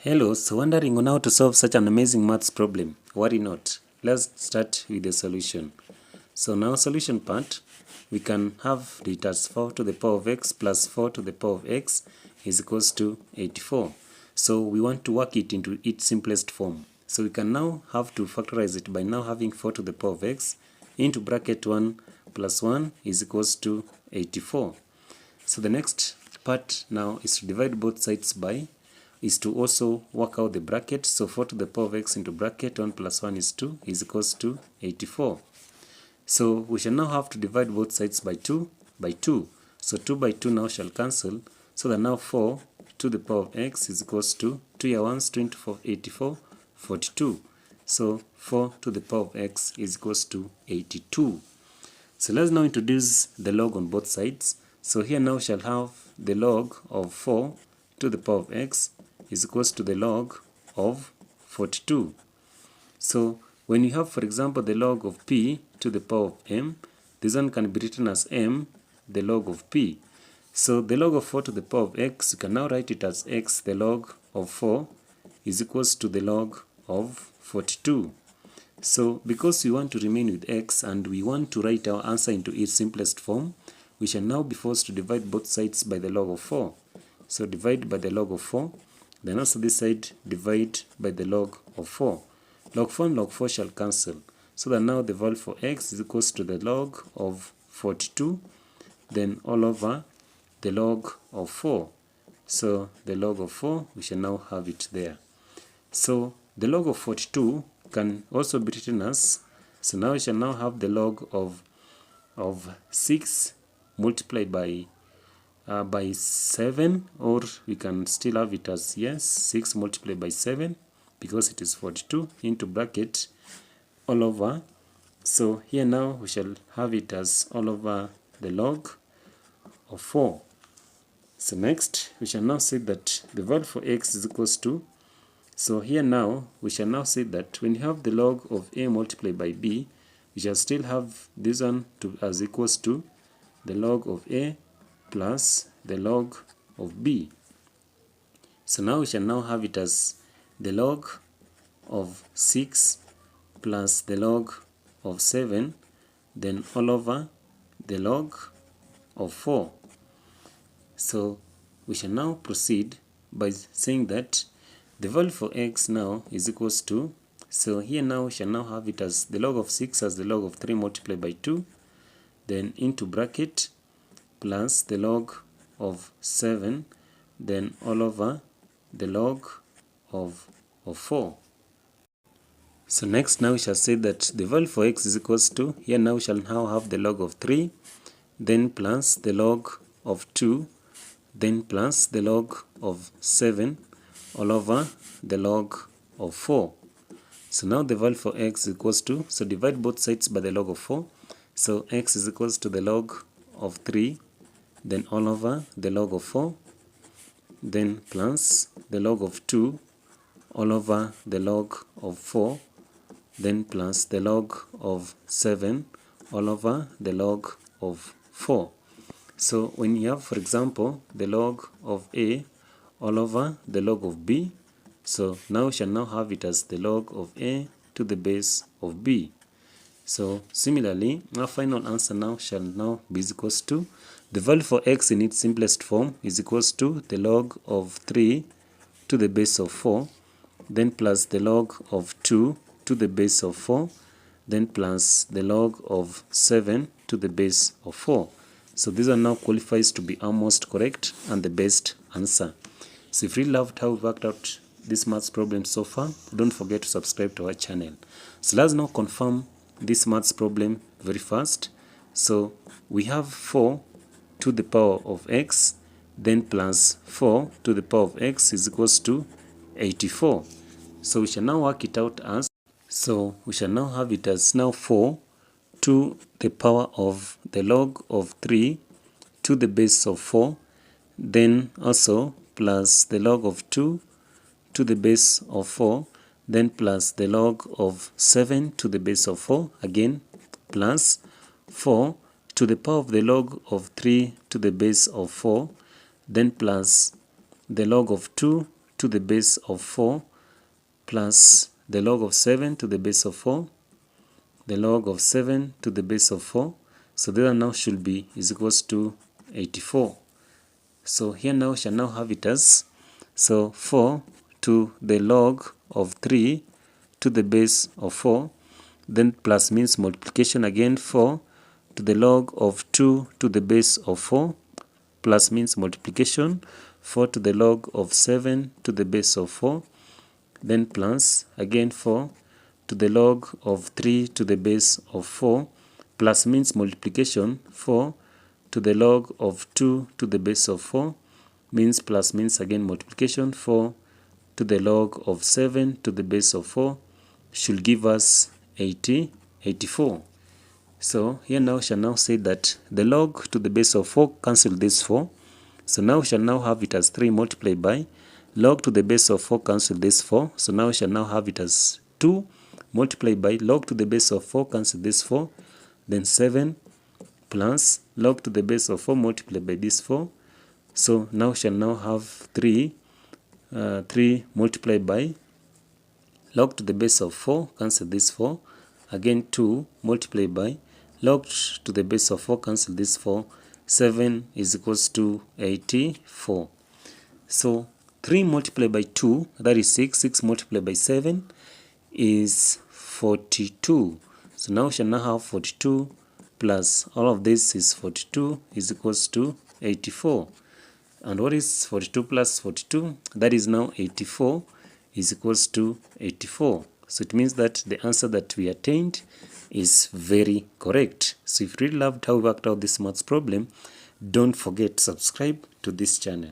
Hello, so wondering on how to solve such an amazing maths problem? Worry not. Let's start with the solution. So now solution part, we can have it as 4 to the power of x plus 4 to the power of x is equals to 84. So we want to work it into its simplest form. So we can now have to factorize it by now having 4 to the power of x into bracket 1 plus 1 is equals to 84. So the next part now is to divide both sides by is to also work out the bracket. So 4 to the power of x into bracket 1 plus 1 is 2 is equals to 84. So we shall now have to divide both sides by 2 by 2. So 2 by 2 now shall cancel. So that now 4 to the power of x is equals to 2 here 1's 2 into 4, 84, 42. So 4 to the power of x is equals to 82. So let's now introduce the log on both sides. So here now shall have the log of 4 to the power of x is equals to the log of 42. So when you have, for example, the log of p to the power of m, this one can be written as m, the log of p. So the log of 4 to the power of x, you can now write it as x, the log of 4 is equals to the log of 42. So because we want to remain with x and we want to write our answer into its simplest form, we shall now be forced to divide both sides by the log of 4. So divide by the log of 4. Then also this side divide by the log of 4. Log 4 and log 4 shall cancel. So that now the value for x is equals to the log of 42. Then all over the log of 4. So the log of 4, we shall now have it there. So the log of 42 can also be written as, so now we shall now have the log of 6 multiplied by 7, or we can still have it as, yes, 6 multiplied by 7 because it is 42 into bracket all over. So here now we shall have it as all over the log of 4. So next we shall now say that the value for x is equals to, so here now we shall now say that when you have the log of a multiplied by b, we shall still have this one to as equals to the log of a plus the log of b. So now we shall now have it as the log of 6 plus the log of 7, then all over the log of 4. So we shall now proceed by saying that the value for x now is equals to, so here now we shall now have it as the log of 6 as the log of 3 multiplied by 2, then into bracket plus the log of 7, then all over the log of 4. So next now we shall say that the value for x is equals to, here now we shall now have the log of 3, then plus the log of 2, then plus the log of 7, all over the log of 4. So now the value for x is equals to, so divide both sides by the log of 4. So x is equals to the log of 3, then all over the log of 4, then plus the log of 2, all over the log of 4, then plus the log of 7, all over the log of 4. So when you have, for example, the log of a all over the log of b, so now we shall now have it as the log of a to the base of b. So similarly, our final answer now shall now be equals to, the value for x in its simplest form is equals to the log of 3 to the base of 4, then plus the log of 2 to the base of 4, then plus the log of 7 to the base of 4. So these are now qualifies to be almost correct and the best answer. So if you really loved how we worked out this maths problem so far, don't forget to subscribe to our channel. So let's now confirm this maths problem very fast. So we have 4 to the power of x, then plus 4 to the power of x is equals to 84. So we shall now work it out as, so we shall now have it as now 4 to the power of the log of 3 to the base of 4, then also plus the log of 2 to the base of 4, then plus the log of 7 to the base of 4, again plus 4 to the power of the log of 3 to the base of 4, then plus the log of 2 to the base of 4 plus the log of 7 to the base of 4, the log of 7 to the base of 4. So that now should be is equals to 84. So here now shall now have it as, so 4 to the log of 3 to the base of 4, then plus means multiplication again, 4 to the log of 2 to the base of 4, plus means multiplication, 4 to the log of 7 to the base of 4, then plus again 4 to the log of 3 to the base of 4, plus means multiplication, 4 to the log of 2 to the base of 4, means plus means again multiplication, 4 to the log of 7 to the base of 4 should give us 84. So here now shall now say that the log to the base of 4 cancel this 4. So now we shall now have it as 3 multiplied by log to the base of 4 cancel this 4. So now we shall now have it as 2 multiplied by log to the base of 4 cancel this 4. Then 7 plus log to the base of 4 multiplied by this 4. So now we shall now have 3 multiplied by log to the base of 4 cancel this 4. Again 2 multiplied by log to the base of 4 cancel this 4. 7 is equals to 84. So 3 multiplied by 2, that is 6. 6 multiplied by 7 is 42. So now we shall now have 42 plus all of this is 42 is equals to 84. And what is 42 plus 42? That is now 84 is equals to 84. So it means that the answer that we attained is very correct. So if you really loved how we worked out this maths problem, don't forget to subscribe to this channel.